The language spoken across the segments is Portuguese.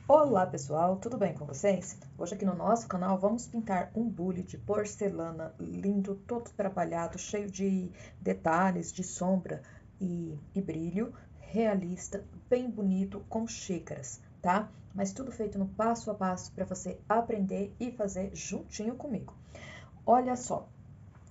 Olá pessoal, tudo bem com vocês? Hoje aqui no nosso canal vamos pintar um bule de porcelana lindo, todo trabalhado, cheio de detalhes, de sombra e brilho, realista, bem bonito, com xícaras, tá? Mas tudo feito no passo a passo para você aprender e fazer juntinho comigo. Olha só,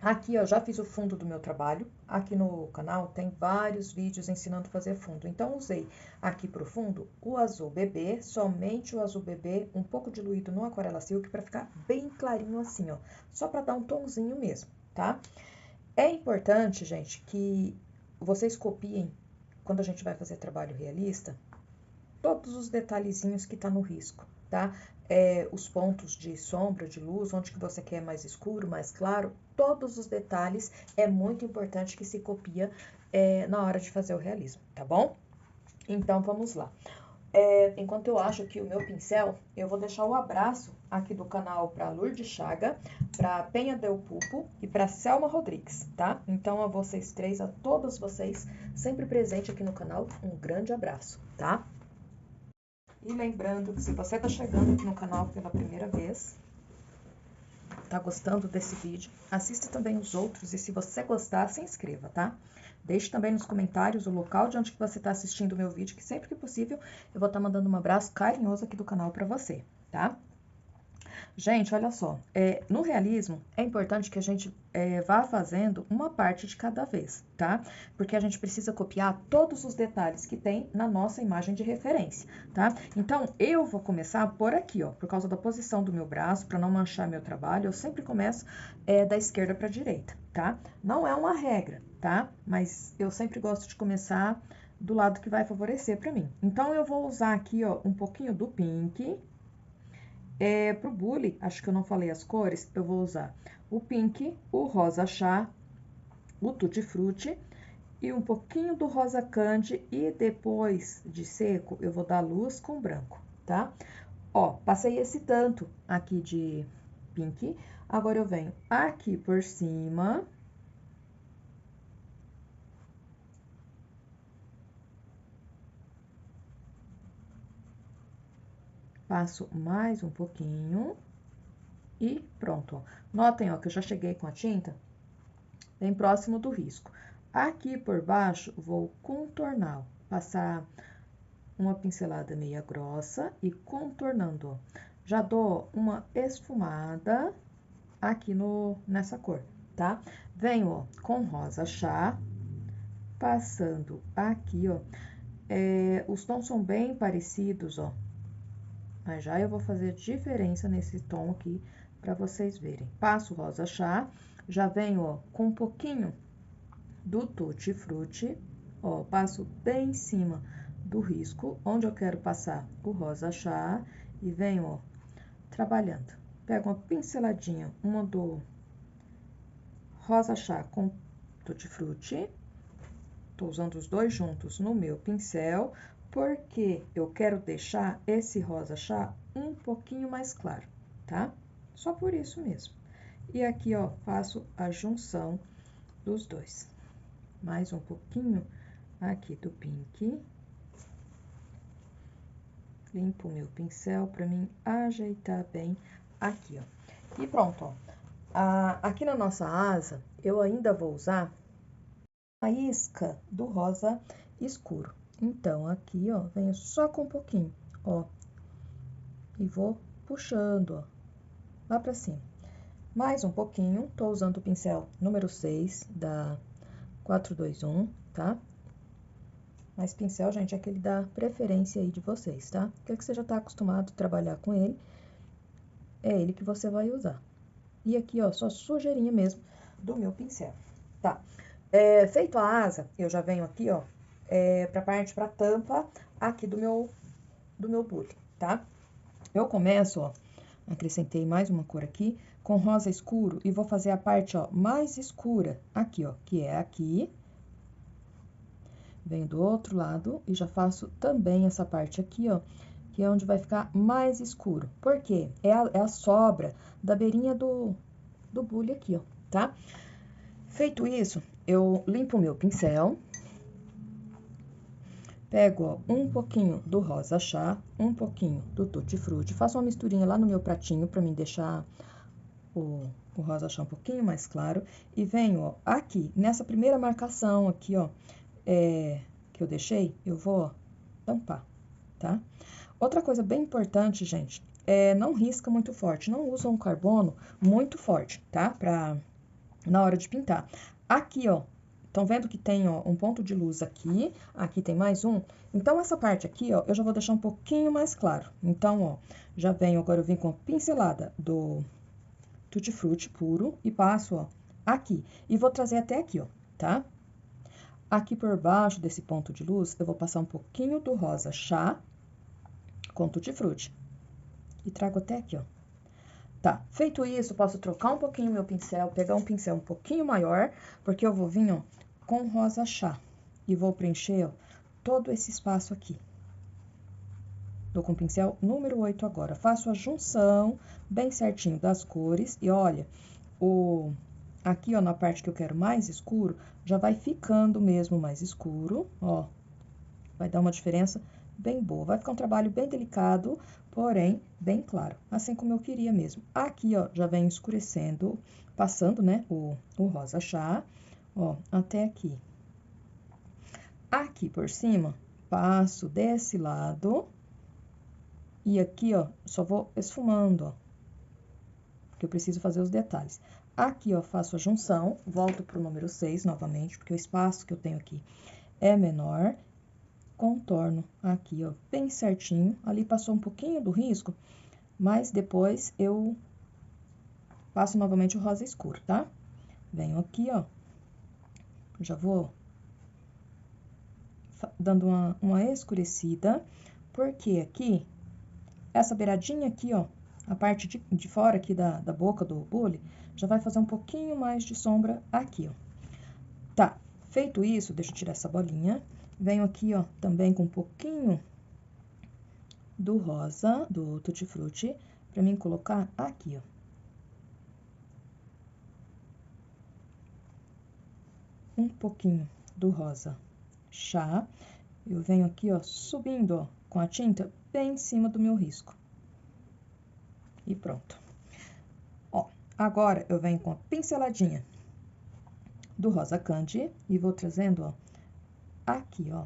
aqui eu já fiz o fundo do meu trabalho. Aqui no canal tem vários vídeos ensinando a fazer fundo. Então, usei aqui pro fundo o azul bebê, somente o azul bebê, um pouco diluído no Aquarela Silk para ficar bem clarinho assim, ó. Só para dar um tonzinho mesmo, tá? É importante, gente, que vocês copiem, quando a gente vai fazer trabalho realista, todos os detalhezinhos que tá no risco, tá? Os pontos de sombra, de luz, onde que você quer mais escuro, mais claro, todos os detalhes é muito importante que se copia na hora de fazer o realismo, tá bom? Então, vamos lá. Enquanto eu acho aqui o meu pincel, eu vou deixar o abraço aqui do canal para Lourdes Chaga, para Penha Del Pupo e para Selma Rodrigues, tá? Então, a vocês três, a todos vocês, sempre presente aqui no canal, um grande abraço, tá? E lembrando que se você está chegando aqui no canal pela primeira vez, tá gostando desse vídeo, assista também os outros e se você gostar, se inscreva, tá? Deixe também nos comentários o local de onde que você está assistindo o meu vídeo, que sempre que possível eu vou estar mandando um abraço carinhoso aqui do canal para você, tá? Gente, olha só, no realismo é importante que a gente vá fazendo uma parte de cada vez, tá? Porque a gente precisa copiar todos os detalhes que tem na nossa imagem de referência, tá? Então, eu vou começar por aqui, ó, por causa da posição do meu braço, para não manchar meu trabalho, eu sempre começo da esquerda para a direita, tá? Não é uma regra, tá? Mas eu sempre gosto de começar do lado que vai favorecer para mim. Então, eu vou usar aqui, ó, um pouquinho do pink. Pro bule, acho que eu não falei as cores, eu vou usar o pink, o rosa chá, o tutti frutti e um pouquinho do rosa candy e depois de seco eu vou dar luz com branco, tá? Ó, passei esse tanto aqui de pink, agora eu venho aqui por cima. Passo mais um pouquinho e pronto, ó. Notem, ó, que eu já cheguei com a tinta bem próximo do risco. Aqui por baixo, vou contornar, passar uma pincelada meia grossa e contornando, ó. Já dou uma esfumada aqui nessa cor, tá? Venho, ó, com rosa chá, passando aqui, ó. Os tons são bem parecidos, ó. Mas já eu vou fazer diferença nesse tom aqui para vocês verem. Passo rosa chá, já venho, ó, com um pouquinho do tutti frutti, ó, passo bem em cima do risco, onde eu quero passar o rosa chá, e venho, ó, trabalhando. Pego uma pinceladinha, uma do rosa chá com tutti frutti, tô usando os dois juntos no meu pincel, porque eu quero deixar esse rosa chá um pouquinho mais claro, tá? Só por isso mesmo. E aqui, ó, faço a junção dos dois. Mais um pouquinho aqui do pink. Limpo o meu pincel para mim ajeitar bem aqui, ó. E pronto, ó. Aqui na nossa asa, eu ainda vou usar a isca do rosa escuro. Então, aqui, ó, venho só com um pouquinho, ó. E vou puxando, ó, lá pra cima. Mais um pouquinho, tô usando o pincel número 6 da 421, tá? Mas pincel, gente, é aquele da preferência aí de vocês, tá? Aquele que você já tá acostumado a trabalhar com ele, é ele que você vai usar. E aqui, ó, só sujeirinha mesmo do meu pincel, tá? Feito a asa, eu já venho aqui, ó, pra tampa aqui do meu bule, tá? Eu começo, ó, acrescentei mais uma cor aqui, com rosa escuro, e vou fazer a parte, ó, mais escura aqui, ó, que é aqui. Venho do outro lado e já faço também essa parte aqui, ó, que é onde vai ficar mais escuro. Por quê? É a sobra da beirinha do bule aqui, ó, tá? Feito isso, eu limpo o meu pincel, Pego, ó, um pouquinho do rosa chá, um pouquinho do tutti-frutti, faço uma misturinha lá no meu pratinho para mim deixar o rosa chá um pouquinho mais claro. E venho, ó, aqui, nessa primeira marcação aqui, ó, que eu deixei, eu vou, ó, tampar, tá? Outra coisa bem importante, gente, não risca muito forte, não usa um carbono muito forte, tá? Na hora de pintar. Aqui, ó, estão vendo que tem, ó, um ponto de luz aqui, aqui tem mais um. Então, essa parte aqui, ó, eu já vou deixar um pouquinho mais claro. Então, ó, já venho, agora eu vim com a pincelada do tutti-frutti puro e passo, ó, aqui. E vou trazer até aqui, ó, tá? Aqui por baixo desse ponto de luz, eu vou passar um pouquinho do rosa chá com tutti-frutti. E trago até aqui, ó. Tá, feito isso, posso trocar um pouquinho meu pincel, pegar um pincel um pouquinho maior, porque eu vou vir, ó, com rosa chá. E vou preencher, ó, todo esse espaço aqui. Tô com o pincel número 8 agora. Faço a junção bem certinho das cores. E olha, aqui, ó, na parte que eu quero mais escuro, já vai ficando mesmo mais escuro, ó. Vai dar uma diferença bem boa. Vai ficar um trabalho bem delicado, porém, bem claro. Assim como eu queria mesmo. Aqui, ó, já vem escurecendo, passando, né, o rosa chá, ó, até aqui. Aqui por cima, passo desse lado. E aqui, ó, só vou esfumando, ó. Porque eu preciso fazer os detalhes. Aqui, ó, faço a junção, volto pro número 6 novamente, porque o espaço que eu tenho aqui é menor. Contorno aqui, ó, bem certinho. Ali passou um pouquinho do risco, mas depois eu passo novamente o rosa escuro, tá? Venho aqui, ó, já vou dando uma escurecida, porque aqui, essa beiradinha aqui, ó, a parte de fora aqui da boca do bule, já vai fazer um pouquinho mais de sombra aqui, ó. Tá, feito isso, deixa eu tirar essa bolinha. Venho aqui, ó, também com um pouquinho do rosa, do tutti-frutti, pra mim colocar aqui, ó. Um pouquinho do rosa chá. Eu venho aqui, ó, subindo, ó, com a tinta bem em cima do meu risco. E pronto. Ó, agora eu venho com a pinceladinha do rosa candy e vou trazendo, ó, aqui, ó.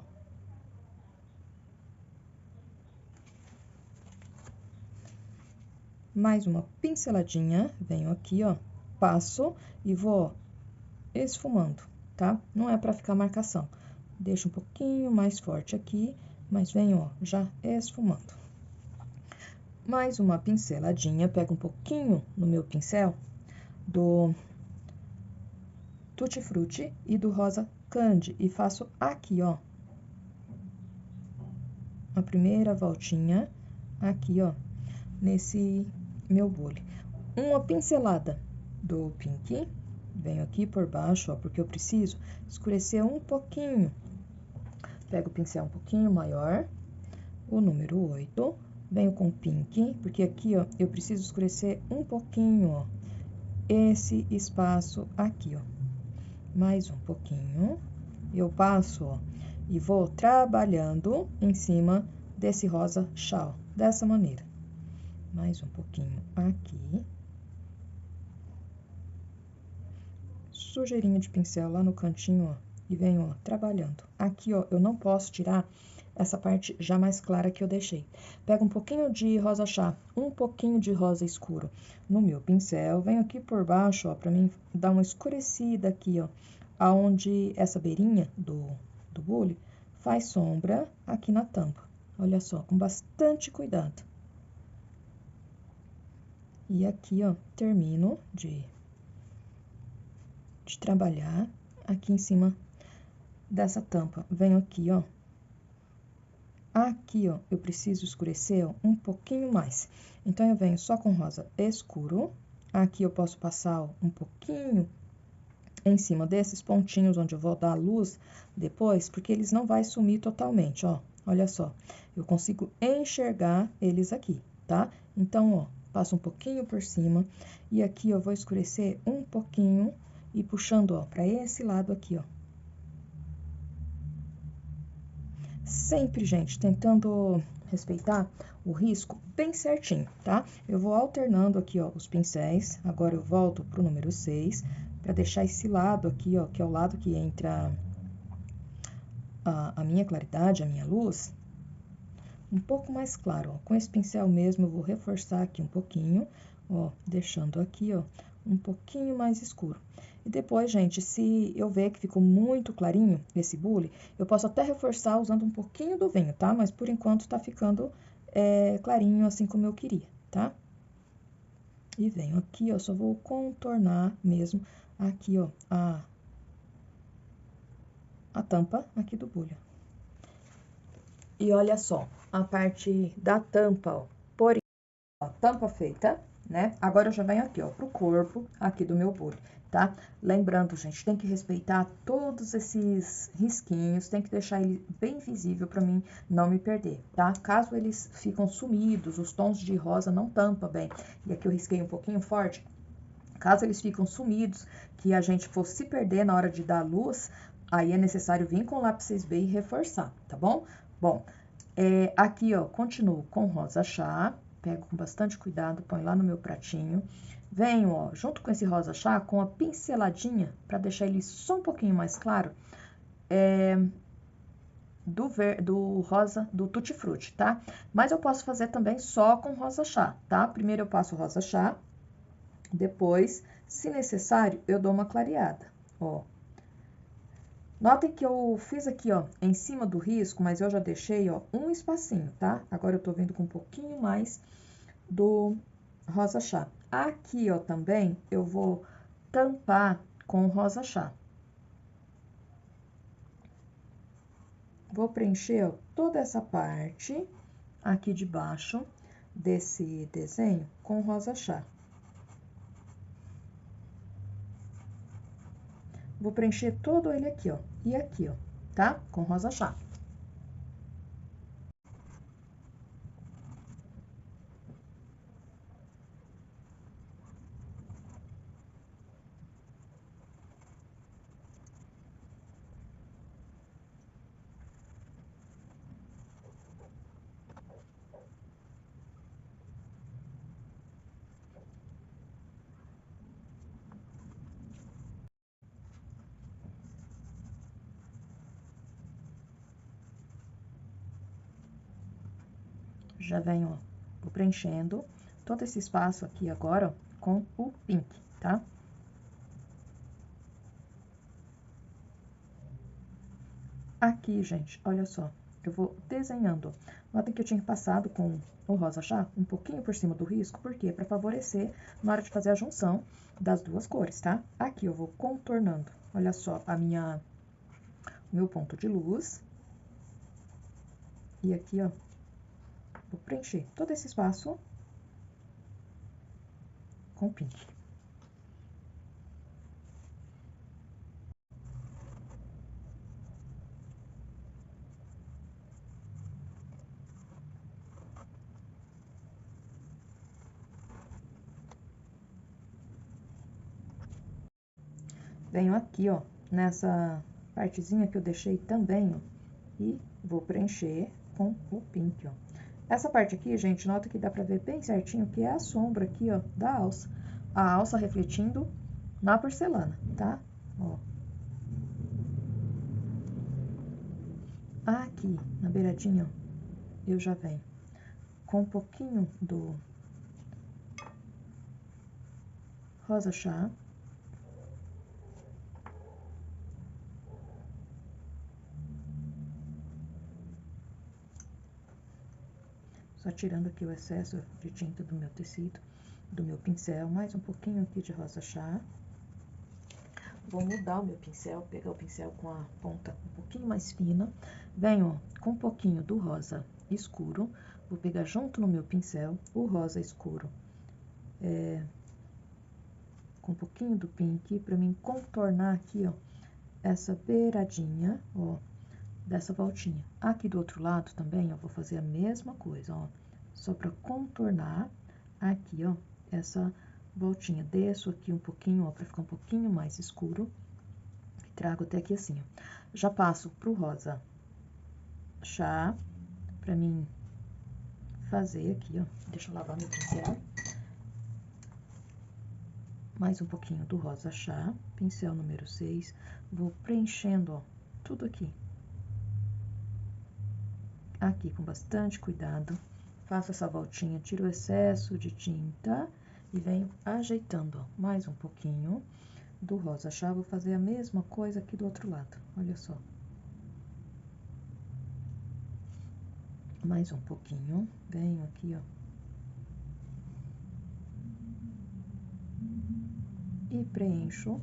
Mais uma pinceladinha, venho aqui, ó, passo e vou esfumando, tá? Não é pra ficar marcação. Deixo um pouquinho mais forte aqui, mas venho, ó, já esfumando. Mais uma pinceladinha, pego um pouquinho no meu pincel do tutti-frutti e do rosa candy e faço aqui, ó, a primeira voltinha aqui, ó, nesse meu bule. Uma pincelada do pink, venho aqui por baixo, ó, porque eu preciso escurecer um pouquinho. Pego o pincel um pouquinho maior, o número 8, venho com pink, porque aqui, ó, eu preciso escurecer um pouquinho, ó, esse espaço aqui, ó. Mais um pouquinho, eu passo, ó, e vou trabalhando em cima desse rosa chá, ó, dessa maneira. Mais um pouquinho aqui. Sujeirinha de pincel lá no cantinho, ó, e venho, ó, trabalhando. Aqui, ó, eu não posso tirar essa parte já mais clara que eu deixei. Pego um pouquinho de rosa chá, um pouquinho de rosa escuro no meu pincel, venho aqui por baixo, ó, pra mim dar uma escurecida aqui, ó, aonde essa beirinha do bule faz sombra aqui na tampa. Olha só, com bastante cuidado. E aqui, ó, termino de trabalhar aqui em cima dessa tampa. Venho aqui, ó. Aqui, ó, eu preciso escurecer, ó, um pouquinho mais. Então, eu venho só com rosa escuro. Aqui eu posso passar, ó, um pouquinho em cima desses pontinhos onde eu vou dar a luz depois, porque eles não vai sumir totalmente, ó. Olha só, eu consigo enxergar eles aqui, tá? Então, ó, passo um pouquinho por cima e aqui eu vou escurecer um pouquinho e puxando, ó, pra esse lado aqui, ó. Sempre, gente, tentando respeitar o risco bem certinho, tá? Eu vou alternando aqui, ó, os pincéis. Agora eu volto pro número 6, para deixar esse lado aqui, ó, que é o lado que entra a minha claridade, a minha luz, um pouco mais claro, ó. Com esse pincel mesmo, eu vou reforçar aqui um pouquinho, ó, deixando aqui, ó, um pouquinho mais escuro. E depois, gente, se eu ver que ficou muito clarinho esse bule, eu posso até reforçar usando um pouquinho do vinho, tá? Mas por enquanto tá ficando clarinho, assim como eu queria, tá? E venho aqui, ó, só vou contornar mesmo aqui, ó, a tampa aqui do bule. E olha só, a parte da tampa, ó, por ó, tampa feita, né? Agora eu já venho aqui, ó, pro corpo aqui do meu bule, tá? Lembrando, gente, tem que respeitar todos esses risquinhos, tem que deixar ele bem visível para mim não me perder, tá? Caso eles ficam sumidos, os tons de rosa não tampa bem, e aqui eu risquei um pouquinho forte, caso eles ficam sumidos, que a gente for se perder na hora de dar luz, aí é necessário vir com o lápis 6B e reforçar, tá bom? Bom, aqui, ó, continuo com rosa chá, pego com bastante cuidado, põe lá no meu pratinho. Venho, ó, junto com esse rosa chá, com a pinceladinha, para deixar ele só um pouquinho mais claro, do rosa, do Tutti Frutti, tá? Mas eu posso fazer também só com rosa chá, tá? Primeiro eu passo rosa chá, depois, se necessário, eu dou uma clareada, ó. Notem que eu fiz aqui, ó, em cima do risco, mas eu já deixei, ó, um espacinho, tá? Agora eu tô vindo com um pouquinho mais do rosa chá. Aqui, ó, também eu vou tampar com rosa chá. Vou preencher, ó, toda essa parte aqui de baixo desse desenho com rosa chá. Vou preencher todo ele aqui, ó, e aqui, ó, tá? Com rosa chá. Já venho, ó, vou preenchendo todo esse espaço aqui agora, ó, com o pink, tá? Aqui, gente, olha só, eu vou desenhando. Notem que eu tinha passado com o rosa chá um pouquinho por cima do risco, porque para favorecer na hora de fazer a junção das duas cores, tá? Aqui eu vou contornando, olha só, meu ponto de luz. E aqui, ó, vou preencher todo esse espaço com pink. Venho aqui, ó, nessa partezinha que eu deixei também, ó, e vou preencher com o pink, ó. Essa parte aqui, gente, nota que dá pra ver bem certinho que é a sombra aqui, ó, da alça. A alça refletindo na porcelana, tá? Ó. Aqui, na beiradinha, ó, eu já venho com um pouquinho do rosa chá. Só tirando aqui o excesso de tinta do meu tecido, do meu pincel. Mais um pouquinho aqui de rosa chá. Vou mudar o meu pincel, pegar o pincel com a ponta um pouquinho mais fina. Venho com um pouquinho do rosa escuro. Vou pegar junto no meu pincel o rosa escuro. Com um pouquinho do pink, pra mim contornar aqui, ó, essa beiradinha, ó, dessa voltinha. Aqui do outro lado também, eu vou fazer a mesma coisa, ó. Só pra contornar aqui, ó, essa voltinha. Desço aqui um pouquinho, ó, pra ficar um pouquinho mais escuro. E trago até aqui assim, ó. Já passo pro rosa chá pra mim fazer aqui, ó. Deixa eu lavar meu pincel. Mais um pouquinho do rosa chá, pincel número 6. Vou preenchendo, ó, tudo aqui. Aqui com bastante cuidado. Faço essa voltinha, tiro o excesso de tinta e venho ajeitando, ó, mais um pouquinho do rosa chá. Vou fazer a mesma coisa aqui do outro lado, olha só. Mais um pouquinho, venho aqui, ó. E preencho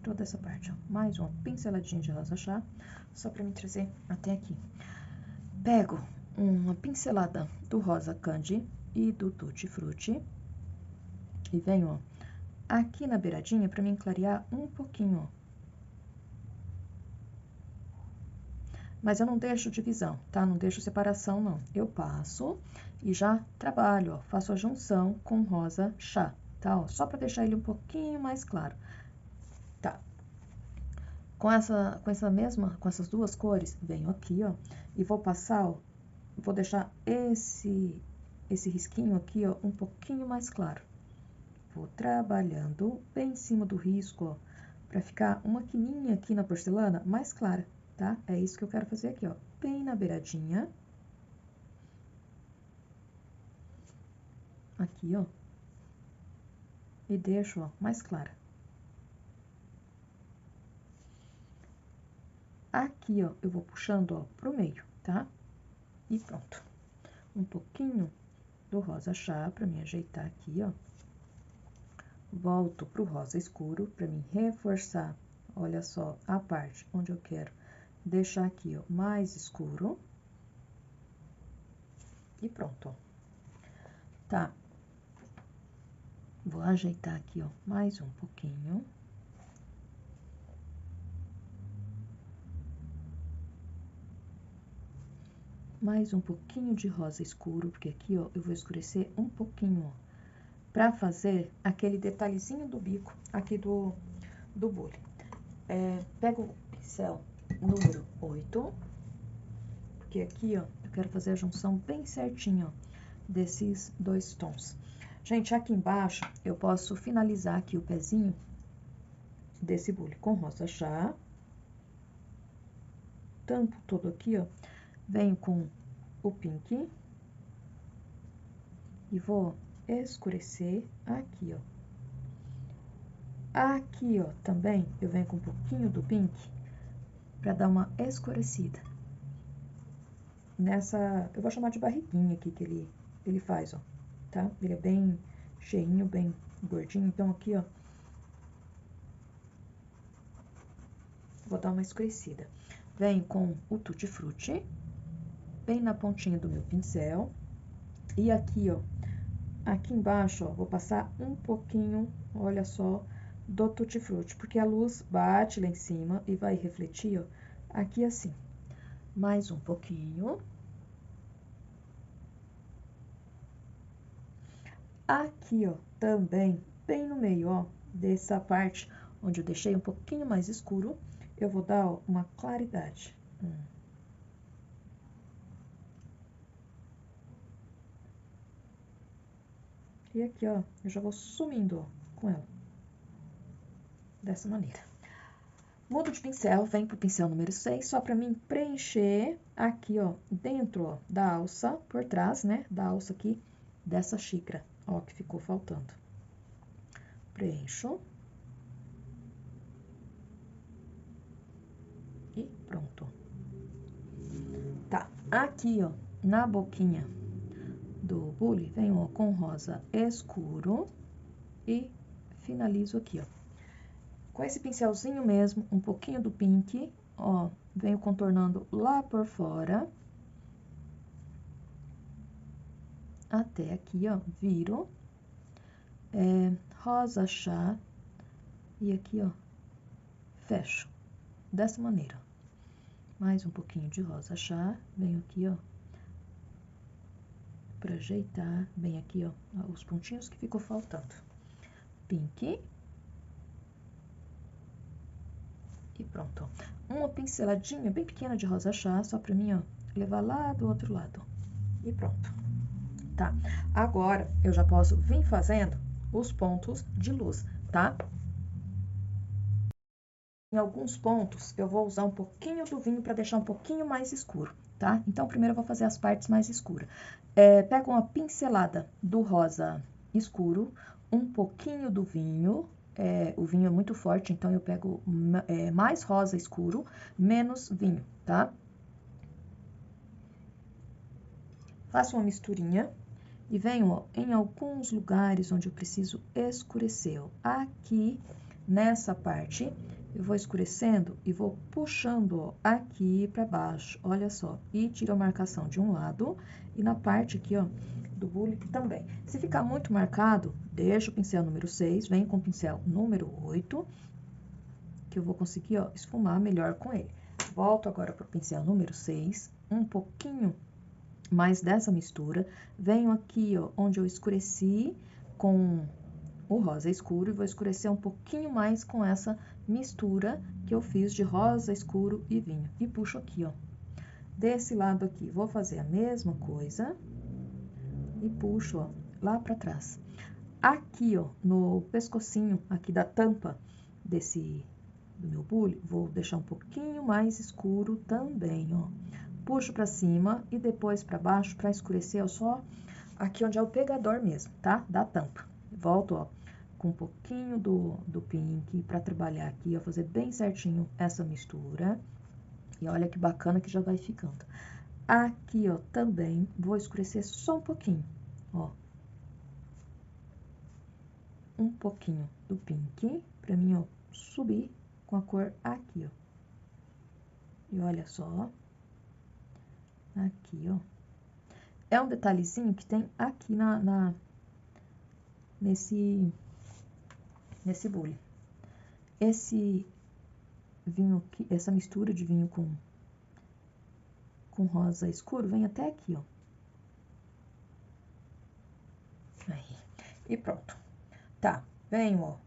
toda essa parte, ó. Mais uma pinceladinha de rosa chá, só pra me trazer até aqui. Pego uma pincelada do rosa candy e do tutti frutti e venho, ó, aqui na beiradinha pra me clarear um pouquinho, ó. Mas eu não deixo divisão, tá? Não deixo separação, não. Eu passo e já trabalho, ó, faço a junção com rosa chá, tá? Ó, só pra deixar ele um pouquinho mais claro. Tá. Com essas duas cores, venho aqui, ó, e vou passar, ó, vou deixar esse risquinho aqui, ó, um pouquinho mais claro. Vou trabalhando bem em cima do risco, ó, pra ficar uma quininha aqui na porcelana mais clara, tá? É isso que eu quero fazer aqui, ó, bem na beiradinha. Aqui, ó. E deixo, ó, mais clara. Aqui, ó, eu vou puxando, ó, pro meio, tá? E pronto. Um pouquinho do rosa chá pra me ajeitar aqui, ó. Volto pro rosa escuro pra me reforçar, olha só, a parte onde eu quero deixar aqui, ó, mais escuro. E pronto, ó. Tá. Vou ajeitar aqui, ó, mais um pouquinho. Mais um pouquinho de rosa escuro, porque aqui, ó, eu vou escurecer um pouquinho, ó, pra fazer aquele detalhezinho do bico aqui do bule. Pego o pincel número 8, porque aqui, ó, eu quero fazer a junção bem certinha, ó, desses dois tons. Gente, aqui embaixo, eu posso finalizar aqui o pezinho desse bule com rosa chá. Tampo todo aqui, ó. Venho com o pink. E vou escurecer aqui, ó. Aqui, ó, também eu venho com um pouquinho do pink pra dar uma escurecida. Nessa, eu vou chamar de barriguinha aqui que ele faz, ó, tá? Ele é bem cheinho, bem gordinho, então aqui, ó, vou dar uma escurecida. Venho com o tutti frutti, bem na pontinha do meu pincel. E aqui, ó, aqui embaixo, ó, vou passar um pouquinho, olha só, do tutti frutti, porque a luz bate lá em cima e vai refletir, ó, aqui assim. Mais um pouquinho. Aqui, ó, também, bem no meio, ó, dessa parte onde eu deixei um pouquinho mais escuro, eu vou dar, ó, uma claridade. E aqui, ó, eu já vou sumindo, ó, com ela. Dessa maneira. Mudo de pincel, vem pro pincel número 6, só pra mim preencher aqui, ó, dentro, ó, da alça, por trás, né, da alça aqui, dessa xícara, ó, que ficou faltando. Preencho. E pronto. Tá, aqui, ó, na boquinha do bule, venho, ó, com rosa escuro e finalizo aqui, ó. Com esse pincelzinho mesmo, um pouquinho do pink, ó, venho contornando lá por fora. Até aqui, ó, viro. Rosa chá. E aqui, ó, fecho. Dessa maneira. Mais um pouquinho de rosa chá. Venho aqui, ó, pra ajeitar bem aqui, ó, os pontinhos que ficou faltando. Pink. E pronto, ó. Uma pinceladinha bem pequena de rosa chá, só pra mim, ó, levar lá do outro lado. E pronto. Tá? Agora, eu já posso vir fazendo os pontos de luz, tá? Em alguns pontos, eu vou usar um pouquinho do vinho para deixar um pouquinho mais escuro, tá? Então, primeiro eu vou fazer as partes mais escuras. Pego uma pincelada do rosa escuro, um pouquinho do vinho, o vinho é muito forte, então eu pego mais rosa escuro, menos vinho, tá? Faço uma misturinha e venho, ó, em alguns lugares onde eu preciso escurecer, ó. Aqui, nessa parte, eu vou escurecendo e vou puxando, ó, aqui pra baixo, olha só. E tiro a marcação de um lado e na parte aqui, ó, do bule também. Se ficar muito marcado, deixa o pincel número 6, vem com o pincel número 8, que eu vou conseguir, ó, esfumar melhor com ele. Volto agora pro pincel número 6, um pouquinho mais dessa mistura, venho aqui, ó, onde eu escureci com o rosa escuro e vou escurecer um pouquinho mais com essa mistura que eu fiz de rosa escuro e vinho. E puxo aqui, ó. Desse lado aqui, vou fazer a mesma coisa e puxo, ó, lá pra trás. Aqui, ó, no pescocinho aqui da tampa do meu bule, vou deixar um pouquinho mais escuro também, ó. Puxo pra cima e depois pra baixo pra escurecer, ó, só aqui onde é o pegador mesmo, tá? Da tampa. Volto, ó, com um pouquinho do pink pra trabalhar aqui, ó, fazer bem certinho essa mistura. E olha que bacana que já vai ficando. Aqui, ó, também vou escurecer só um pouquinho, ó. Um pouquinho do pink pra mim, ó, subir com a cor aqui, ó. E olha só. Aqui, ó. É um detalhezinho que tem aqui nesse bule. Esse vinho aqui, essa mistura de vinho com rosa escuro vem até aqui, ó. Aí. E pronto. Tá, venho, ó,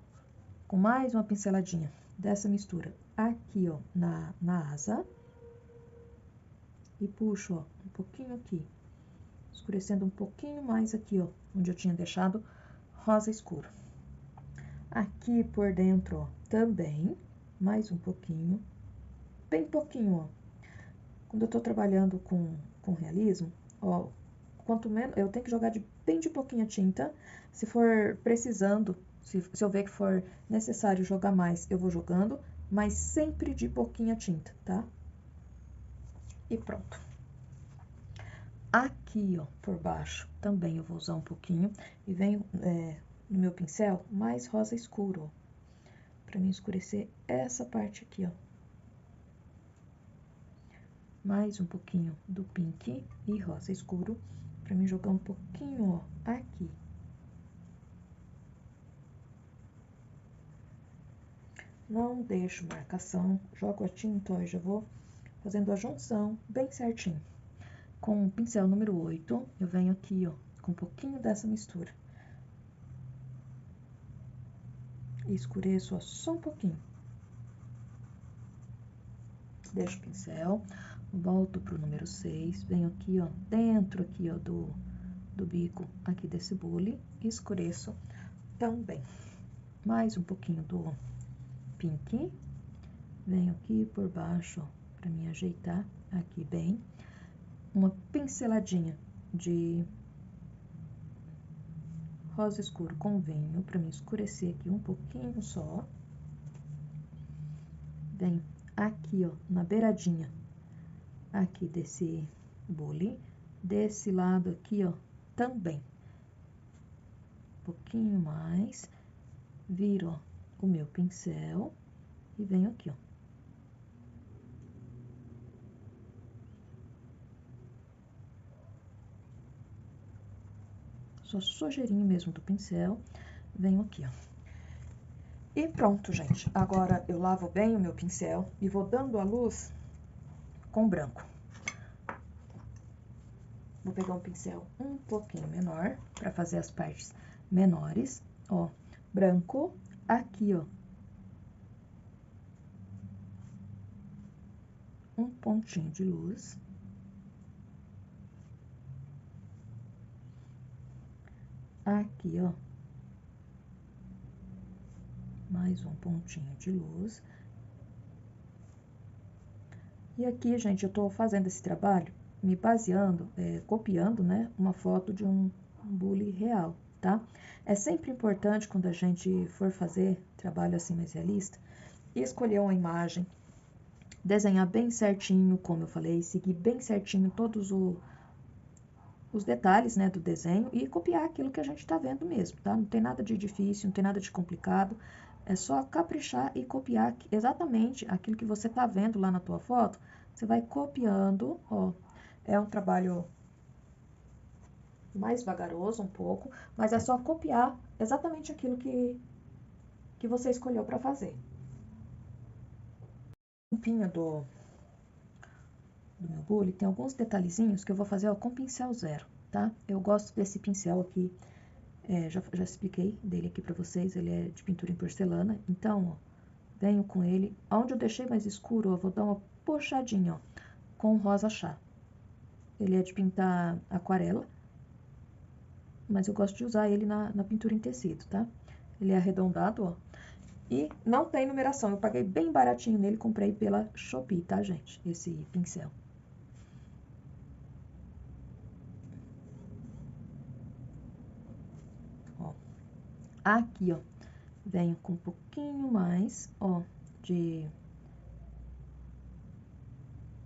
com mais uma pinceladinha dessa mistura aqui, ó, na asa. E puxo, ó, um pouquinho aqui, escurecendo um pouquinho mais aqui, ó, onde eu tinha deixado rosa escuro. Aqui por dentro, ó, também, mais um pouquinho, bem pouquinho, ó. Quando eu tô trabalhando com realismo, ó, quanto menos, eu tenho que jogar bem de pouquinha tinta. Se for precisando, se eu ver que for necessário jogar mais, eu vou jogando, mas sempre de pouquinha tinta, tá? E pronto. Aqui, ó, por baixo, também eu vou usar um pouquinho e venho no meu pincel mais rosa escuro, ó, pra mim escurecer essa parte aqui, ó. Mais um pouquinho do pink e rosa escuro, pra mim jogar um pouquinho, ó, aqui. Não deixo marcação, jogo a tinta, ó, e já vou fazendo a junção bem certinho. Com o pincel número 8, eu venho aqui, ó, com um pouquinho dessa mistura. E escureço, ó, só um pouquinho. Deixo o pincel, volto pro número 6, venho aqui, ó, dentro aqui, ó, do bico aqui desse bule, e escureço também. Mais um pouquinho do pink, venho aqui por baixo, ó, pra me ajeitar aqui bem. Uma pinceladinha de rosa escuro com vinho, pra me escurecer aqui um pouquinho só. Venho aqui, ó, na beiradinha aqui desse bule, desse lado aqui, ó, também. Um pouquinho mais, viro, ó, o meu pincel e venho aqui, ó. Só sujeirinho mesmo do pincel, venho aqui, ó. E pronto, gente. Agora eu lavo bem o meu pincel e vou dando a luz com branco. Vou pegar um pincel um pouquinho menor para fazer as partes menores, ó, branco, aqui, ó. um pontinho de luz. Aqui, ó, mais um pontinho de luz. E aqui, gente, eu tô fazendo esse trabalho me baseando, copiando, né, uma foto de um bule real, tá? É sempre importante, quando a gente for fazer trabalho assim mais realista, escolher uma imagem, desenhar bem certinho, como eu falei, seguir bem certinho todos os detalhes, né, do desenho e copiar aquilo que a gente tá vendo mesmo, tá? Não tem nada de difícil, não tem nada de complicado, é só caprichar e copiar exatamente aquilo que você tá vendo lá na tua foto, você vai copiando, ó. É um trabalho mais vagaroso um pouco, mas é só copiar exatamente aquilo que você escolheu para fazer. O pinho do meu bule tem alguns detalhezinhos que eu vou fazer, ó, com pincel zero, tá? Eu gosto desse pincel aqui, já expliquei dele aqui pra vocês, ele é de pintura em porcelana, então, ó, venho com ele, onde eu deixei mais escuro, ó, vou dar uma puxadinha, ó, com rosa chá. Ele é de pintar aquarela, mas eu gosto de usar ele na pintura em tecido, tá? Ele é arredondado, ó, e não tem numeração, eu paguei bem baratinho nele, comprei pela Shopee, tá, gente? Esse pincel. Ó, aqui, ó, venho com um pouquinho mais, ó, de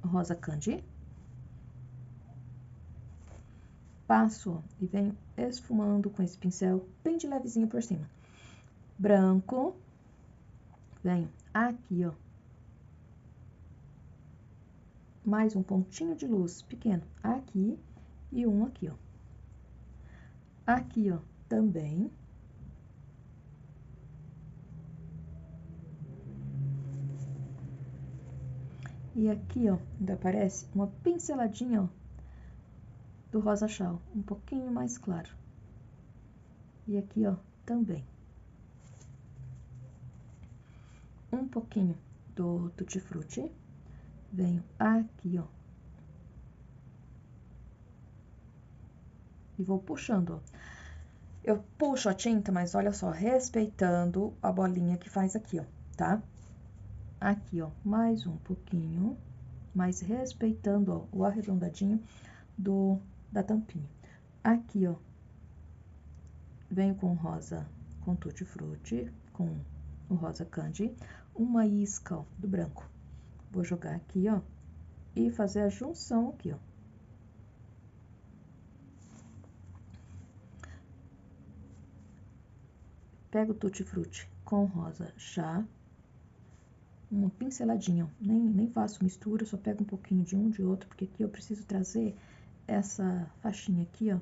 rosa candy. Passo, ó, e venho esfumando com esse pincel bem de levezinho por cima. Branco. Venho aqui, ó. Mais um pontinho de luz pequeno aqui e um aqui, ó. Aqui, ó, também. E aqui, ó, ainda aparece uma pinceladinha, ó, do rosa chá, um pouquinho mais claro. E aqui, ó, também. Um pouquinho do Tutti Frutti. Venho aqui, ó. E vou puxando, ó. Eu puxo a tinta, mas olha só, respeitando a bolinha que faz aqui, ó, tá? Aqui, ó, mais um pouquinho, mas respeitando, ó, o arredondadinho da tampinha. Aqui, ó, venho com rosa, com Tutti Frutti, com o rosa candy, uma isca, ó, do branco. Vou jogar aqui, ó, e fazer a junção aqui, ó. Pego o Tutti Frutti com rosa chá, uma pinceladinha, ó, nem faço mistura, só pego um pouquinho de um de outro, porque aqui eu preciso trazer essa faixinha aqui, ó,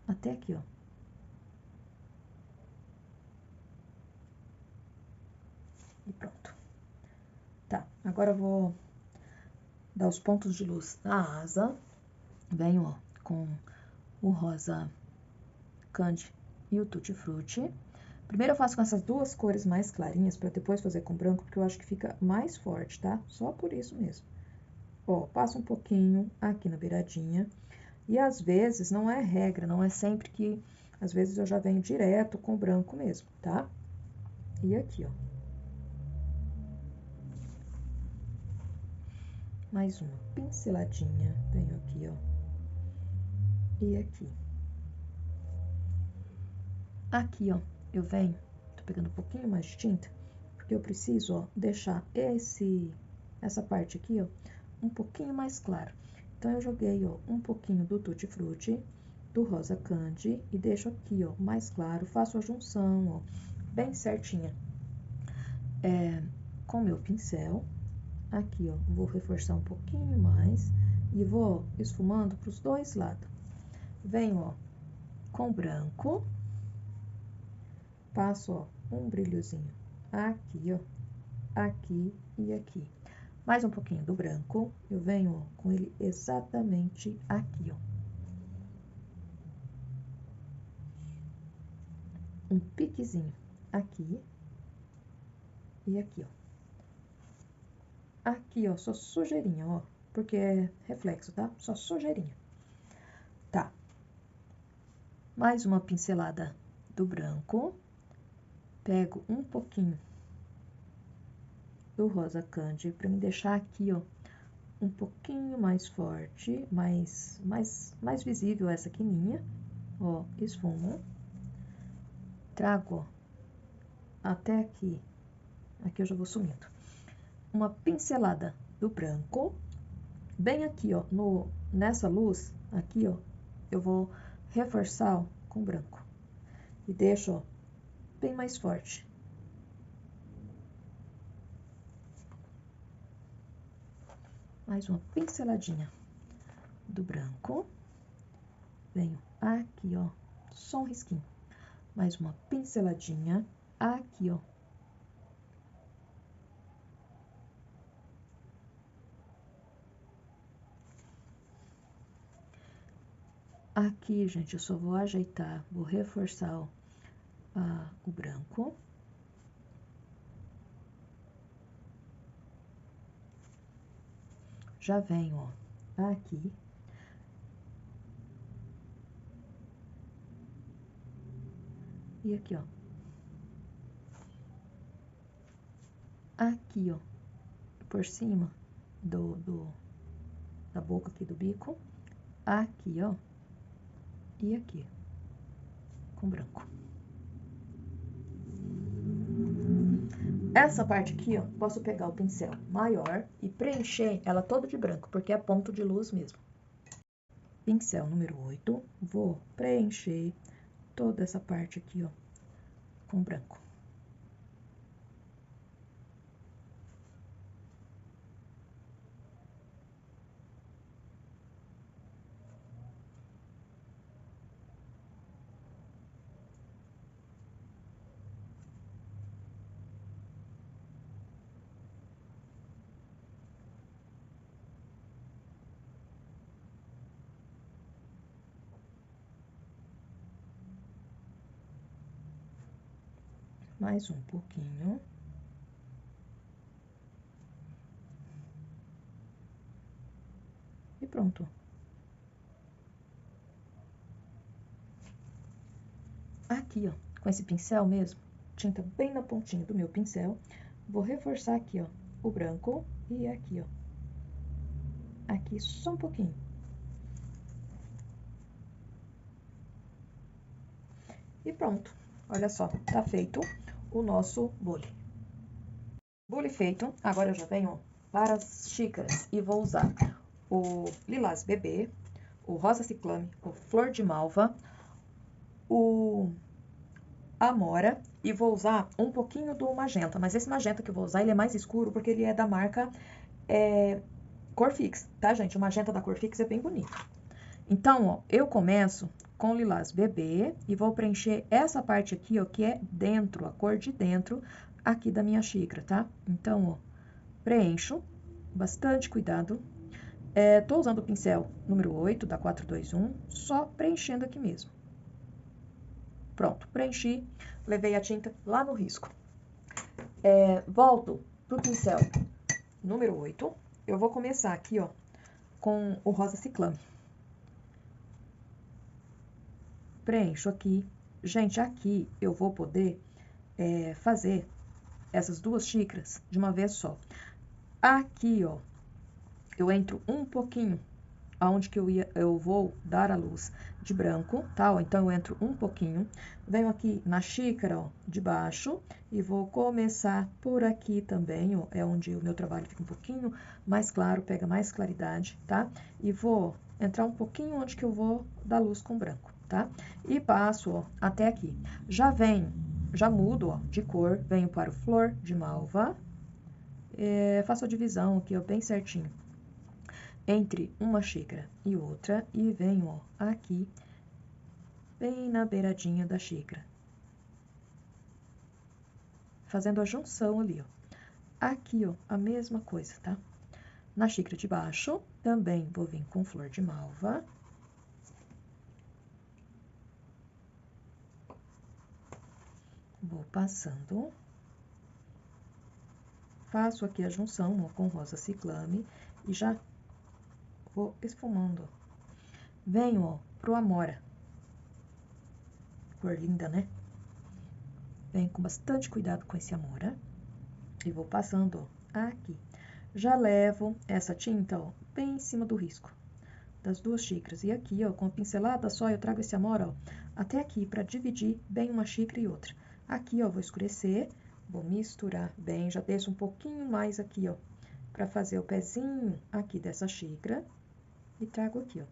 até aqui, ó. E pronto. Tá, agora eu vou dar os pontos de luz na asa. Venho, ó, com o rosa candy e o Tutti Frutti. Primeiro eu faço com essas duas cores mais clarinhas, para depois fazer com branco, porque eu acho que fica mais forte, tá? Só por isso mesmo. Ó, passo um pouquinho aqui na beiradinha. E às vezes, não é regra, não é sempre que... Às vezes eu já venho direto com branco mesmo, tá? E aqui, ó. Mais uma pinceladinha, venho aqui, ó. E aqui. Aqui, ó, eu venho, tô pegando um pouquinho mais de tinta, porque eu preciso, ó, deixar essa parte aqui, ó, um pouquinho mais claro. Então, eu joguei, ó, um pouquinho do Tutti Frutti, do rosa candy, e deixo aqui, ó, mais claro, faço a junção, ó, bem certinha. Com meu pincel, aqui, ó, vou reforçar um pouquinho mais, e vou esfumando pros dois lados. Venho, ó, com branco, passo, ó, um brilhozinho aqui, ó, aqui e aqui. Mais um pouquinho do branco, eu venho, ó, com ele exatamente aqui, ó. Um piquezinho aqui e aqui, ó. aqui, ó, só sujeirinha, ó, porque é reflexo, tá? Só sujeirinha. Tá. Mais uma pincelada do branco. Pego um pouquinho do rosa candy para me deixar aqui, ó, um pouquinho mais forte, mais visível essa quininha, ó, esfumo. Trago, ó, até aqui, aqui eu já vou sumindo. Uma pincelada do branco, bem aqui, ó, nessa luz, aqui, ó, eu vou reforçar, ó, com branco. E deixo, ó, bem mais forte. Mais uma pinceladinha do branco. Venho aqui, ó, só um risquinho. Mais uma pinceladinha aqui, ó. Aqui, gente, eu só vou ajeitar, vou reforçar, ó, o branco. Já venho, ó, aqui. E aqui, ó. Aqui, ó, por cima da boca aqui do bico. Aqui, ó. E aqui, com branco. Essa parte aqui, ó, posso pegar o pincel maior e preencher ela toda de branco, porque é ponto de luz mesmo. Pincel número 8, vou preencher toda essa parte aqui, ó, com branco. Mais um pouquinho. E pronto. Aqui, ó, com esse pincel mesmo, tinta bem na pontinha do meu pincel, vou reforçar aqui, ó, o branco e aqui, ó. Aqui só um pouquinho. E pronto. Olha só, tá feito o nosso bule. Bule feito, agora eu já venho para as xícaras e vou usar o lilás bebê, o rosa ciclame, o flor de malva, o amora e vou usar um pouquinho do magenta, mas esse magenta que eu vou usar, ele é mais escuro porque ele é da marca Corfix, tá, gente? O magenta da Corfix é bem bonito. Então, ó, eu começo com lilás bebê e vou preencher essa parte aqui, ó, que é dentro, a cor de dentro aqui da minha xícara, tá? Então, ó, preencho, bastante cuidado. Tô usando o pincel número 8 da 421, só preenchendo aqui mesmo. Pronto, preenchi, levei a tinta lá no risco. Volto pro pincel número 8, eu vou começar aqui, ó, com o rosa ciclame. Preencho aqui. Gente, aqui eu vou poder fazer essas duas xícaras de uma vez só. Aqui, ó, eu entro um pouquinho aonde que eu vou dar a luz de branco, tá? Ó, então, eu entro um pouquinho, venho aqui na xícara, ó, de baixo, e vou começar por aqui também, ó, é onde o meu trabalho fica um pouquinho mais claro, pega mais claridade, tá? E vou entrar um pouquinho onde que eu vou dar luz com branco, tá? E passo, ó, até aqui. Já mudo, ó, de cor, venho para o flor de malva, faço a divisão aqui, ó, bem certinho entre uma xícara e outra e venho, ó, aqui, bem na beiradinha da xícara, fazendo a junção ali, ó. Aqui, ó, a mesma coisa, tá? Na xícara de baixo, também vou vir com flor de malva. Vou passando. Faço aqui a junção, ó, com rosa ciclame e já vou esfumando, ó. Venho, ó, pro Amora. Cor linda, né? Venho com bastante cuidado com esse Amora e vou passando, ó, aqui. Já levo essa tinta, ó, bem em cima do risco das 2 xícaras. E aqui, ó, com a pincelada só, eu trago esse Amora, ó, até aqui, para dividir bem uma xícara e outra. Aqui, ó, vou escurecer, vou misturar bem, já desço um pouquinho mais aqui, ó, para fazer o pezinho aqui dessa xícara e trago aqui, ó.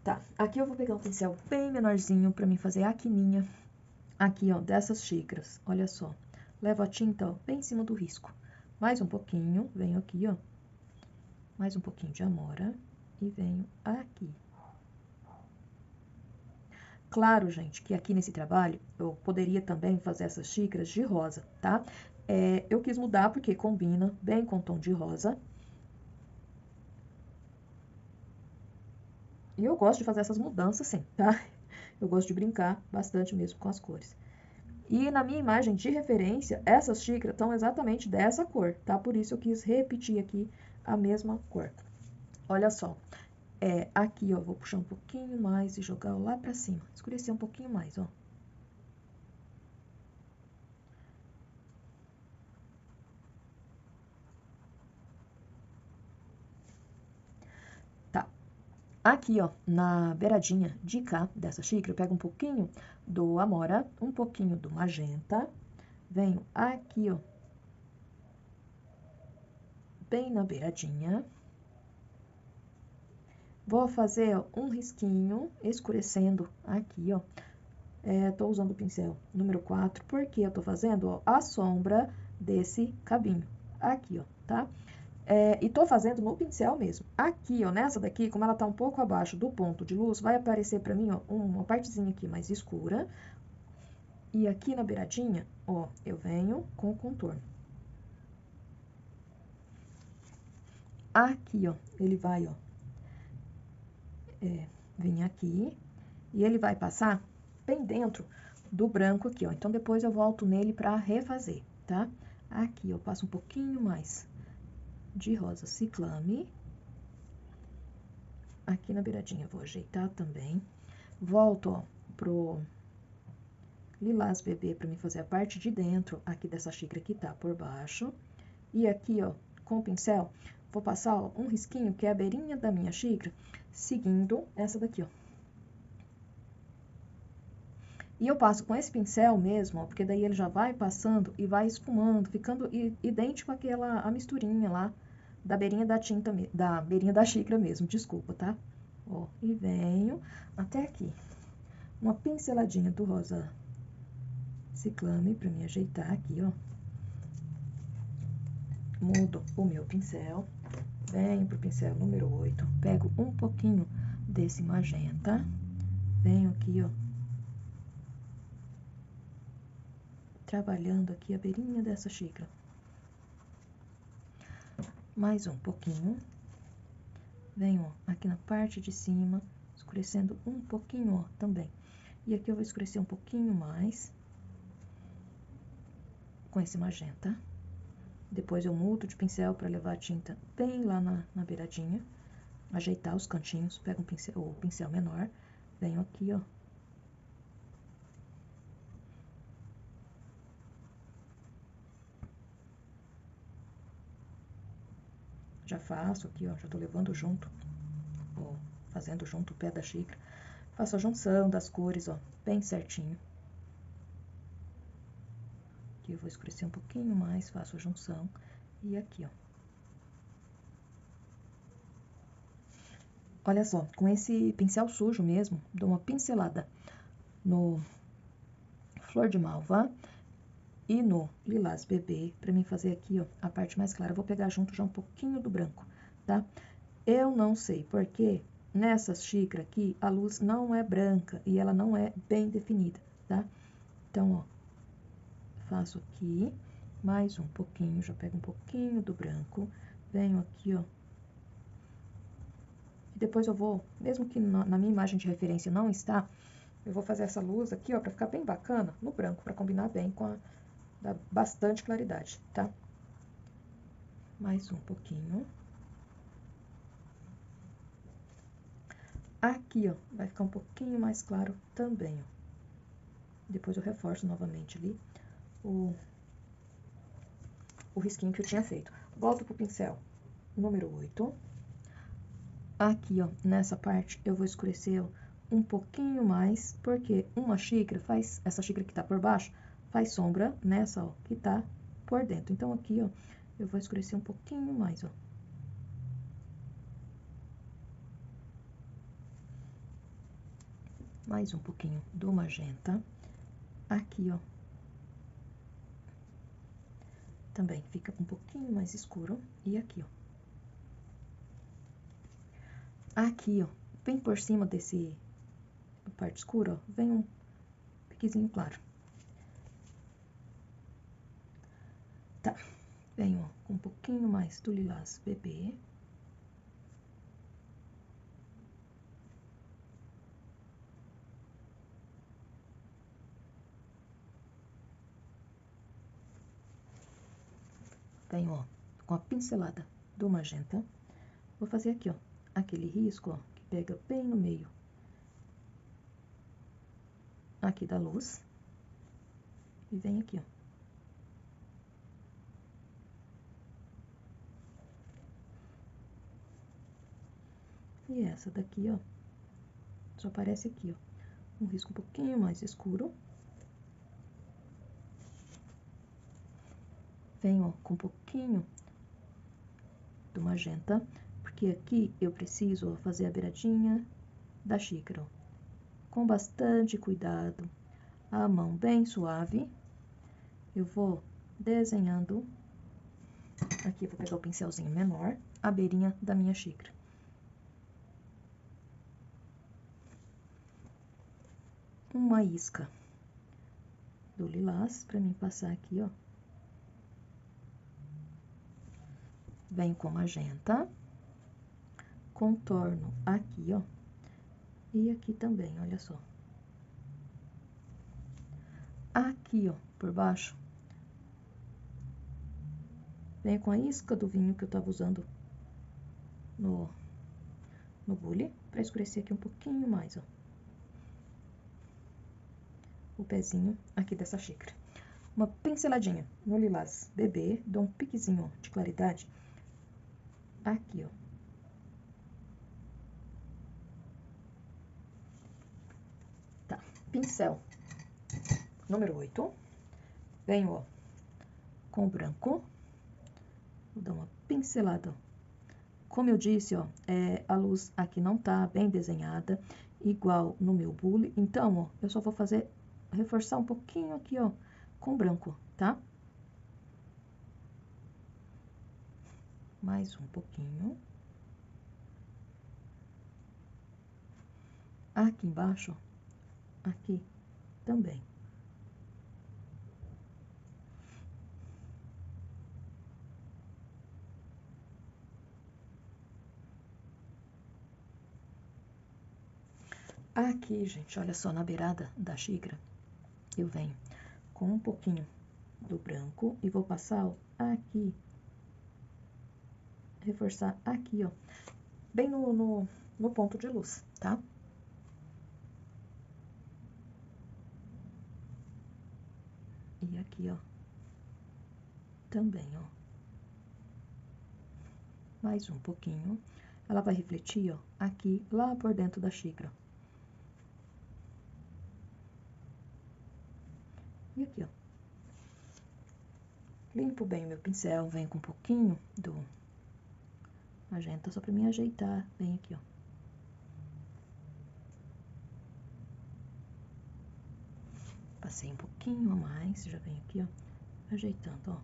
Tá, aqui eu vou pegar um pincel bem menorzinho para mim fazer a quininha aqui, ó, dessas xícaras. Olha só, levo a tinta, ó, bem em cima do risco. Mais um pouquinho, venho aqui, ó, mais um pouquinho de Amora e venho aqui. Claro, gente, que aqui nesse trabalho eu poderia também fazer essas xícaras de rosa, tá? Eu quis mudar porque combina bem com o tom de rosa. E eu gosto de fazer essas mudanças, sim, tá? Eu gosto de brincar bastante mesmo com as cores. E na minha imagem de referência, essas xícaras estão exatamente dessa cor, tá? Por isso eu quis repetir aqui a mesma cor. Olha só, aqui, ó, vou puxar um pouquinho mais e jogar lá pra cima. Escurecer um pouquinho mais, ó. Tá. Aqui, ó, na beiradinha de cá dessa xícara, eu pego um pouquinho do Amora, um pouquinho do magenta, venho aqui, ó, bem na beiradinha. Vou fazer, ó, um risquinho, escurecendo aqui, ó. Tô usando o pincel número 4, porque eu tô fazendo, ó, a sombra desse cabinho. Aqui, ó, tá? E tô fazendo no pincel mesmo. Aqui, ó, nessa daqui, como ela tá um pouco abaixo do ponto de luz, vai aparecer pra mim, ó, uma partezinha aqui mais escura. E aqui na beiradinha, ó, eu venho com o contorno. Aqui, ó, ele vai, ó, vir aqui e ele vai passar bem dentro do branco aqui, ó. Então, depois eu volto nele pra refazer, tá? Aqui, eu passo um pouquinho mais de rosa ciclame. Aqui na beiradinha eu vou ajeitar também. Volto, ó, pro Lilás Bebê pra me fazer a parte de dentro aqui dessa xícara que tá por baixo. E aqui, ó, com o pincel, vou passar, ó, um risquinho que é a beirinha da minha xícara, seguindo essa daqui, ó. E eu passo com esse pincel mesmo, ó, porque daí ele já vai passando e vai esfumando, ficando idêntico àquela a misturinha lá da beirinha da tinta, da beirinha da xícara mesmo, desculpa, tá? Ó, e venho até aqui. Uma pinceladinha do rosa ciclame pra me ajeitar aqui, ó. Mudo o meu pincel, venho pro pincel número 8, pego um pouquinho desse magenta, venho aqui, ó, trabalhando aqui a beirinha dessa xícara. Mais um pouquinho. Venho, ó, aqui na parte de cima, escurecendo um pouquinho, ó, também. E aqui eu vou escurecer um pouquinho mais com esse magenta. Depois eu mudo de pincel para levar a tinta bem lá na beiradinha. Ajeitar os cantinhos, pego o pincel menor, venho aqui, ó. Já faço aqui, ó, já tô levando junto, ó, fazendo junto o pé da xícara. Faço a junção das cores, ó, bem certinho. Aqui eu vou escurecer um pouquinho mais, faço a junção. E aqui, ó. Olha só, com esse pincel sujo mesmo, dou uma pincelada no Flor de Malva e no Lilás Bebê, pra mim fazer aqui, ó, a parte mais clara. Eu vou pegar junto já um pouquinho do branco, tá? Eu não sei porque nessa xícara aqui a luz não é branca e ela não é bem definida, tá? Então, ó, faço aqui mais um pouquinho, já pego um pouquinho do branco, venho aqui, ó. E depois eu vou, mesmo que na minha imagem de referência não está, eu vou fazer essa luz aqui, ó, pra ficar bem bacana no branco, pra combinar bem com Dá bastante claridade, tá? Mais um pouquinho. Aqui, ó, vai ficar um pouquinho mais claro também, ó. Depois eu reforço novamente ali o risquinho que eu tinha feito. Volto pro pincel número 8. Aqui, ó, nessa parte, eu vou escurecer um pouquinho mais, porque uma xícara faz, essa xícara que tá por baixo, faz sombra nessa, ó, que tá por dentro. Então, aqui, ó, eu vou escurecer um pouquinho mais, ó. Mais um pouquinho do magenta. Aqui, ó, também fica um pouquinho mais escuro. E aqui, ó. Aqui, ó, bem por cima desse parte escura, ó, vem um piquezinho claro. Tá, venho, ó, com um pouquinho mais do lilás bebê. Venho, ó, com a pincelada do magenta. Vou fazer aqui, ó, aquele risco, ó, que pega bem no meio aqui da luz. E vem aqui, ó. E essa daqui, ó, só aparece aqui, ó, um risco um pouquinho mais escuro. Venho, ó, com um pouquinho do magenta, porque aqui eu preciso, ó, fazer a beiradinha da xícara, ó, com bastante cuidado, a mão bem suave. Eu vou desenhando, aqui eu vou pegar o pincelzinho menor, a beirinha da minha xícara. Uma isca do lilás pra mim passar aqui, ó. Venho com magenta, contorno aqui, ó, e aqui também, olha só. Aqui, ó, por baixo, venho com a isca do vinho que eu tava usando no bule, pra escurecer aqui um pouquinho mais, ó. O pezinho aqui dessa xícara. Uma pinceladinha no lilás bebê, dou um piquezinho, ó, de claridade aqui, ó. Tá, pincel número 8. Venho, ó, com o branco. Vou dar uma pincelada, ó. Como eu disse, ó, a luz aqui não tá bem desenhada, igual no meu bule. Então, ó, eu só vou reforçar um pouquinho aqui, ó, com branco, tá? Mais um pouquinho. Aqui embaixo, aqui também. Aqui, gente, olha só, na beirada da xícara, eu venho com um pouquinho do branco e vou passar, ó, aqui, reforçar aqui, ó, bem no ponto de luz, tá? E aqui, ó, também, ó. Mais um pouquinho. Ela vai refletir, ó, aqui, lá por dentro da xícara. E aqui, ó. Limpo bem o meu pincel, venho com um pouquinho do magenta, só pra me ajeitar bem aqui, ó. Passei um pouquinho a mais, já venho aqui, ó, ajeitando, ó.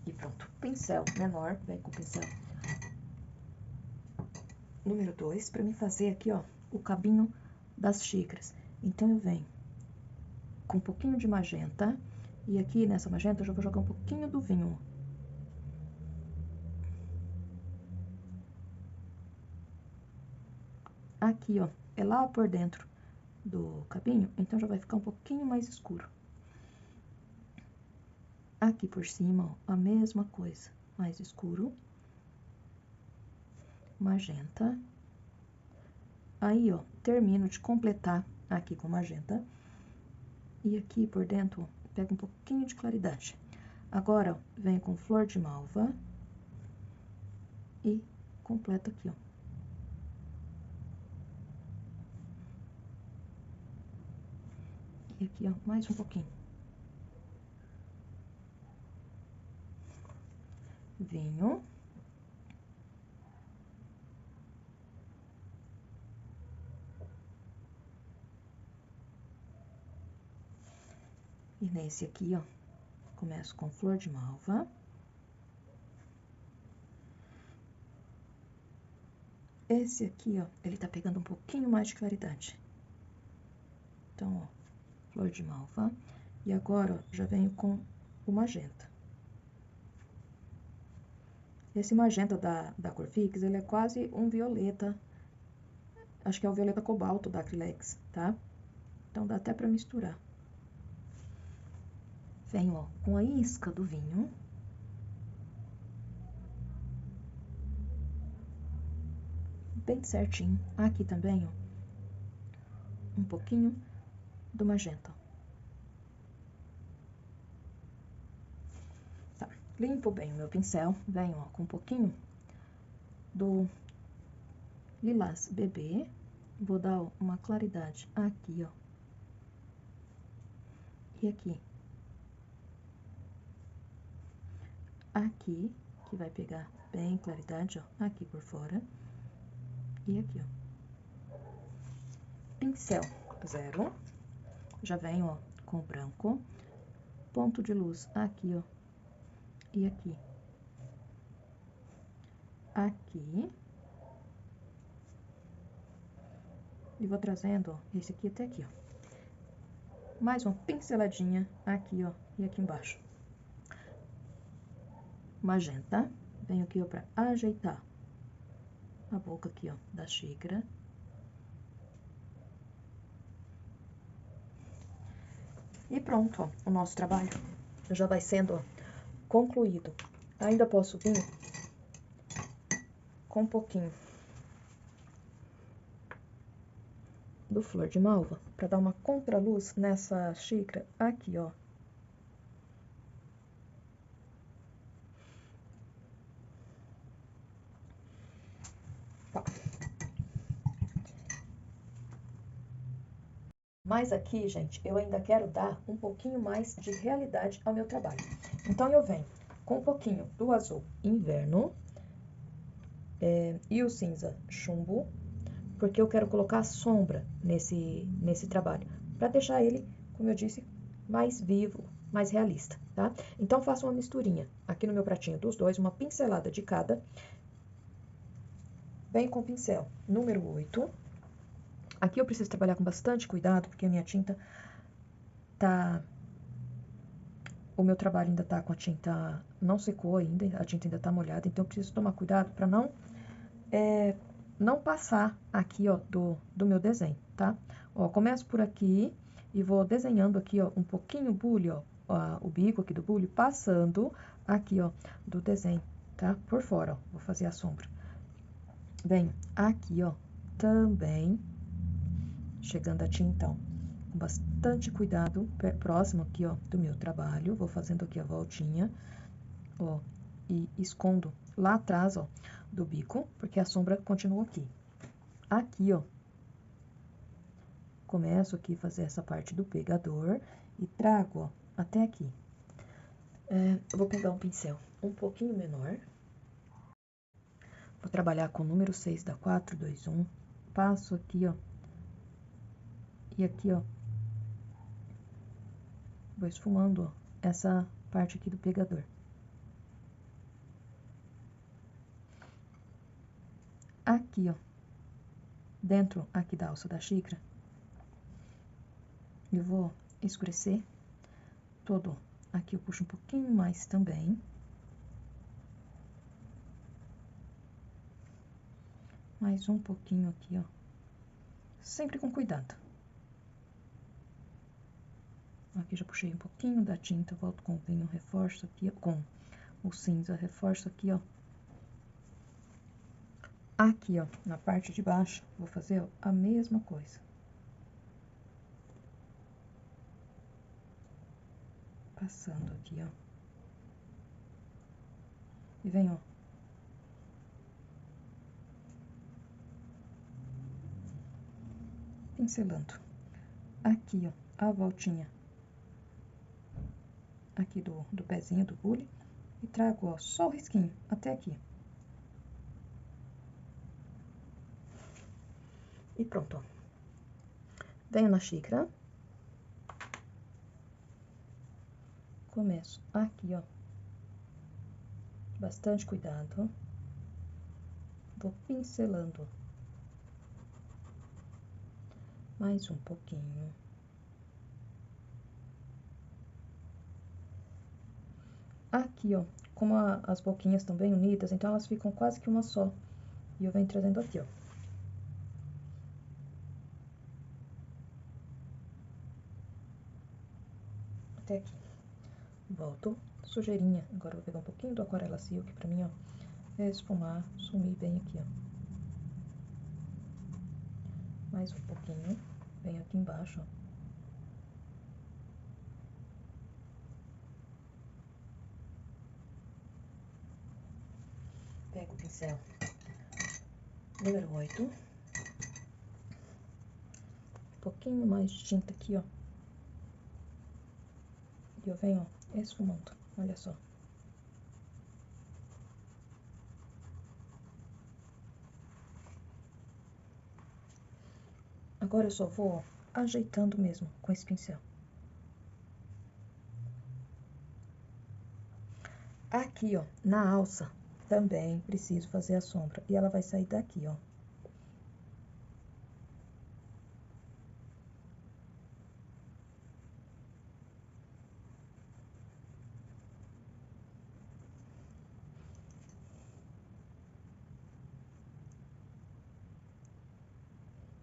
E pronto, pincel menor, vem com o pincel número 2, pra mim fazer aqui, ó, o cabinho das xícaras. Então, eu venho com um pouquinho de magenta, e aqui nessa magenta eu já vou jogar um pouquinho do vinho. Aqui, ó, é lá por dentro do cabinho, então já vai ficar um pouquinho mais escuro. Aqui por cima, ó, a mesma coisa, mais escuro, magenta. Aí, ó, termino de completar aqui com magenta. E aqui por dentro, ó, pego um pouquinho de claridade. Agora, ó, venho com flor de malva e completo aqui, ó. E aqui, ó, mais um pouquinho. Vinho. E nesse aqui, ó, começo com flor de malva. Esse aqui, ó, ele tá pegando um pouquinho mais de claridade. Então, ó, flor de malva. E agora, ó, já venho com o magenta. Esse magenta da Corfix, ele é quase um violeta. Acho que é o violeta cobalto da Acrylex, tá? Então, dá até pra misturar. Venho, ó, com a isca do vinho. Bem certinho. Aqui também, ó, um pouquinho do magenta. Tá. Limpo bem o meu pincel. Venho, ó, com um pouquinho do lilás bebê. Vou dar, ó, uma claridade aqui, ó. E aqui. Aqui, que vai pegar bem claridade, ó, aqui por fora. E aqui, ó. Pincel 0. Já venho, ó, com o branco. Ponto de luz aqui, ó. E aqui. Aqui. E vou trazendo, ó, esse aqui até aqui, ó. Mais uma pinceladinha aqui, ó, e aqui embaixo. Magenta. Venho aqui, ó, pra ajeitar a boca aqui, ó, da xícara. E pronto, ó, o nosso trabalho já vai sendo, ó, concluído. Ainda posso vir com um pouquinho do flor de malva para dar uma contraluz nessa xícara aqui, ó. Tá. Mas aqui, gente, eu ainda quero dar um pouquinho mais de realidade ao meu trabalho. Então, eu venho com um pouquinho do azul inverno e o cinza chumbo, porque eu quero colocar sombra nesse trabalho, para deixar ele, como eu disse, mais vivo, mais realista, tá? Então, faço uma misturinha aqui no meu pratinho dos dois, uma pincelada de cada. Venho com o pincel número 8. Aqui eu preciso trabalhar com bastante cuidado, porque a minha tinta tá... O meu trabalho ainda tá com a tinta... Não secou ainda, a tinta ainda tá molhada, então eu preciso tomar cuidado para não passar aqui, ó, do meu desenho, tá? Ó, começo por aqui e vou desenhando aqui, ó, um pouquinho o bule, ó, o bico aqui do bule, passando aqui, ó, do desenho, tá? Por fora, ó, vou fazer a sombra. Venho aqui, ó, também chegando a tinta, ó, com bastante cuidado, próximo aqui, ó, do meu trabalho. Vou fazendo aqui a voltinha, ó, e escondo lá atrás, ó, do bico, porque a sombra continua aqui. Aqui, ó, começo aqui a fazer essa parte do pegador e trago, ó, até aqui. Eu vou pegar um pincel um pouquinho menor. Vou trabalhar com o número 6 da 421. Passo aqui, ó. E aqui, ó. Vou esfumando, ó, essa parte aqui do pegador. Aqui, ó. Dentro aqui da alça da xícara. Eu vou escurecer todo. Aqui eu puxo um pouquinho mais também. Mais um pouquinho aqui, ó. Sempre com cuidado. Aqui já puxei um pouquinho da tinta, volto com o vinho, reforço aqui, ó, com o cinza, reforço aqui, ó. Aqui, ó, na parte de baixo, vou fazer, ó, a mesma coisa. Passando aqui, ó. E vem, ó. Pincelando. Aqui, ó, a voltinha. Aqui do pezinho do bule. E trago, ó, só o risquinho, até aqui. E pronto, ó. Venho na xícara. Começo aqui, ó. Bastante cuidado. Vou pincelando. Mais um pouquinho. Aqui, ó, como as boquinhas estão bem unidas, então elas ficam quase que uma só. E eu venho trazendo aqui, ó. Até aqui. Volto. Sujeirinha. Agora eu vou pegar um pouquinho do Aquarela Silk pra mim, ó. Esfumar, sumir bem aqui, ó. Mais um pouquinho. Venho aqui embaixo, ó. Pego o pincel número 8. Um pouquinho mais de tinta aqui, ó. E eu venho, ó, esfumando. Olha só. Agora eu só vou, ó, ajeitando mesmo com esse pincel. Aqui, ó, na alça, também preciso fazer a sombra. E ela vai sair daqui, ó.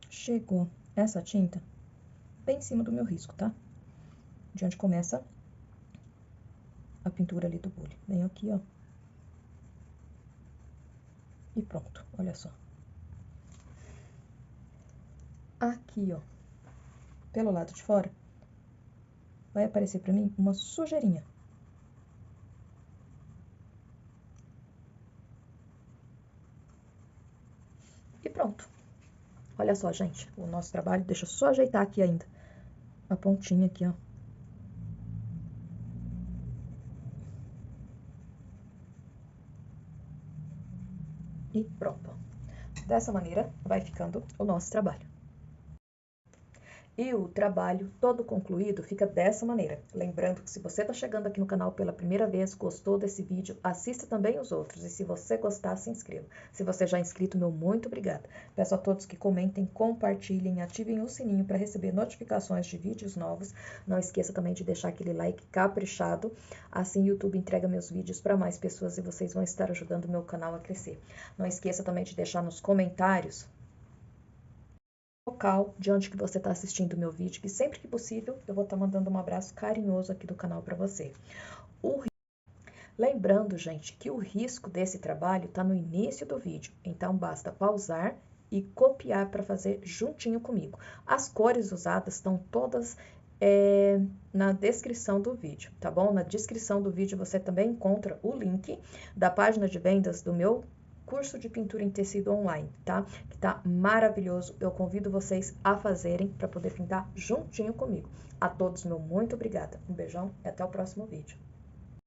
Chegou essa tinta bem em cima do meu risco, tá? De onde começa a pintura ali do bule. Venho aqui, ó. E pronto, olha só. Aqui, ó, pelo lado de fora, vai aparecer pra mim uma sujeirinha. E pronto. Olha só, gente, o nosso trabalho. Deixa eu só ajeitar aqui ainda a pontinha aqui, ó. E pronto. Dessa maneira vai ficando o nosso trabalho. E o trabalho todo concluído fica dessa maneira. Lembrando que se você está chegando aqui no canal pela primeira vez, gostou desse vídeo, assista também os outros. E se você gostar, se inscreva. Se você já é inscrito, meu muito obrigada. Peço a todos que comentem, compartilhem, ativem o sininho para receber notificações de vídeos novos. Não esqueça também de deixar aquele like caprichado. Assim o YouTube entrega meus vídeos para mais pessoas e vocês vão estar ajudando o meu canal a crescer. Não esqueça também de deixar nos comentários local de onde que você está assistindo o meu vídeo, que sempre que possível eu vou estar mandando um abraço carinhoso aqui do canal para você. Lembrando, gente, que o risco desse trabalho está no início do vídeo, então basta pausar e copiar para fazer juntinho comigo. As cores usadas estão todas na descrição do vídeo, tá bom? Na descrição do vídeo você também encontra o link da página de vendas do meu curso de pintura em tecido online, tá? Que tá maravilhoso. Eu convido vocês a fazerem para poder pintar juntinho comigo. A todos, meu muito obrigada. Um beijão e até o próximo vídeo.